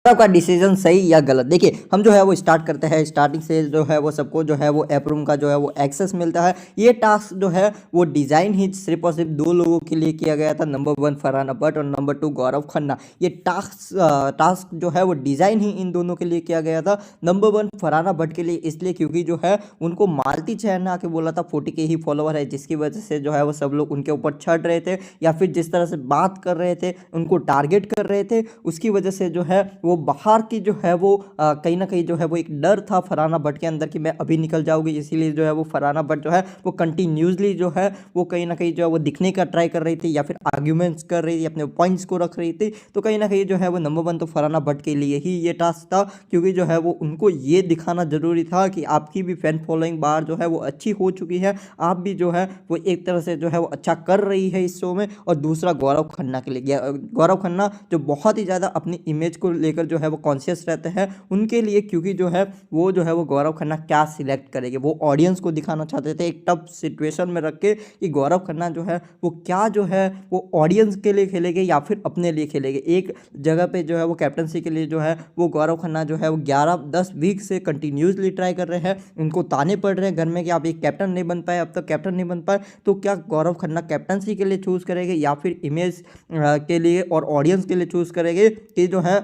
आपका डिसीजन सही या गलत। देखिए हम जो है वो स्टार्ट करते हैं, स्टार्टिंग से जो है वो सबको जो है वो ऐप रूम का जो है वो एक्सेस मिलता है। ये टास्क जो है वो डिज़ाइन ही सिर्फ और सिर्फ दो लोगों के लिए किया गया था, नंबर 1 फरहान अब्बट और नंबर 2 गौरव खन्ना। ये टास्क जो है वो डिज़ाइन ही इन दोनों के लिए किया गया था। नंबर 1 फरहान अब्बट के लिए इसलिए क्योंकि जो है उनको मालती चैन ने आके बोला था 40 के ही फॉलोवर है, जिसकी वजह से जो है वो सब लोग उनके ऊपर चढ़ रहे थे या फिर जिस तरह से बात कर रहे थे, उनको टारगेट कर रहे थे, उसकी वजह से जो है वो बाहर की जो है वो कहीं ना कहीं जो है वो एक डर था फरहान अब्बट के अंदर कि मैं अभी निकल जाऊंगी। इसीलिए जो है वो फरहान अब्बट जो है वो कंटिन्यूसली जो है वो कहीं ना कहीं जो है वो दिखने का ट्राई कर रही थी या फिर आर्ग्यूमेंट्स कर रही थी, अपने पॉइंट्स को रख रही थी। तो कहीं ना कहीं जो है वो नंबर 1 तो फरहान अब्बट के लिए ही ये टास्क था, क्योंकि जो है वो उनको ये दिखाना जरूरी था कि आपकी भी फैन फॉलोइंग बार जो है वो अच्छी हो चुकी है, आप भी जो है वो एक तरह से जो है वो अच्छा कर रही है इस शो में। और दूसरा गौरव खन्ना के लिए, गौरव खन्ना जो बहुत ही ज़्यादा अपनी इमेज को लेकर जो है वो कॉन्शियस रहते हैं, उनके लिए, क्योंकि जो है वो गौरव खन्ना क्या सिलेक्ट करेंगे, वो ऑडियंस को दिखाना चाहते थे एक टफ सिचुएशन में रख के कि गौरव खन्ना जो है वो क्या जो है वो ऑडियंस के लिए खेलेंगे या फिर अपने लिए खेलेंगे। एक जगह पे जो है वो कैप्टनसी के लिए जो है वो गौरव खन्ना जो है वो 11-10 वीक से कंटिन्यूसली ट्राई कर रहे हैं, उनको ताने पड़ रहे हैं घर में कि आप एक कैप्टन नहीं बन पाए, अब तक कैप्टन नहीं बन पाए। तो क्या गौरव खन्ना कैप्टनसी के लिए चूज़ करेंगे या फिर इमेज के लिए और ऑडियंस के लिए चूज़ करेंगे कि जो है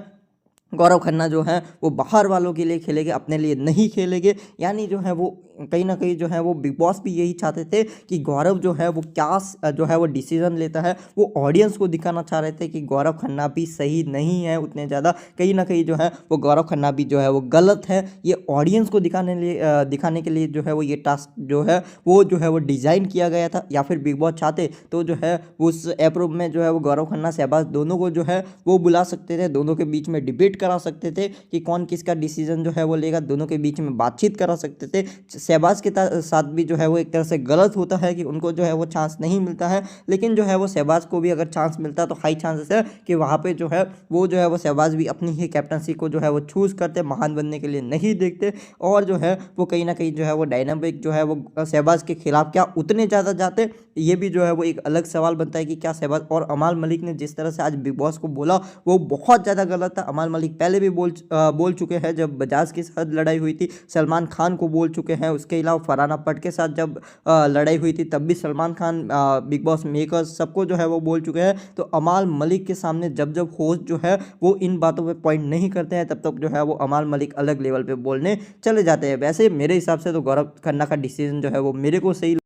गौरव खन्ना जो है वो बाहर वालों के लिए खेलेंगे, अपने लिए नहीं खेलेंगे। यानी जो है वो कहीं ना कहीं जो है वो बिग बॉस भी यही चाहते थे कि गौरव जो है वो क्या जो है वो डिसीजन लेता है, वो ऑडियंस को दिखाना चाह रहे थे कि गौरव खन्ना भी सही नहीं है उतने ज़्यादा, कहीं ना कहीं जो है वो गौरव खन्ना भी जो है वो गलत है। ये ऑडियंस को दिखाने के लिए जो है वो ये टास्क जो है वो डिज़ाइन किया गया था। या फिर बिग बॉस चाहते तो जो है उस ऐप रूम में जो है वो गौरव खन्ना शहबाज दोनों को जो है वो बुला सकते थे, दोनों के बीच में डिबेट करा सकते थे कि कौन किसका डिसीजन जो है वो लेगा, दोनों के बीच में बातचीत करा सकते थे। शहबाज के साथ भी जो है वो एक तरह से गलत होता है कि उनको जो है वो चांस नहीं मिलता है, लेकिन जो है वो शहबाज को भी अगर चांस मिलता है तो हाई चांसेस है कि वहाँ पे जो है वो शहबाज भी अपनी ही कैप्टनसी को जो है वो चूज़ करते, महान बनने के लिए नहीं देखते। और जो है वो कहीं ना कहीं जो है वो डायनामिक जो है वो शहबाज के खिलाफ क्या उतने ज़्यादा जाते, ये भी जो है वो एक अलग सवाल बनता है कि क्या शहबाज। और अमाल मलिक ने जिस तरह से आज बिग बॉस को बोला वो बहुत ज़्यादा गलत था। अमाल मलिक पहले भी बोल चुके हैं, जब बजाज के साथ लड़ाई हुई थी सलमान खान को बोल चुके हैं, उसके अलावा फरहान अब्बट के साथ जब लड़ाई हुई थी तब भी Salman Khan, big boss makers सबको जो है वो बोल चुके हैं। तो अमाल मलिक के सामने जब होस्ट जो है वो इन बातों पे पॉइंट नहीं करते हैं, तब तक जो है वो अमाल मलिक अलग लेवल पे बोलने चले जाते हैं। वैसे मेरे हिसाब से तो गौरव खन्ना का डिसीजन जो है वो मेरे को सही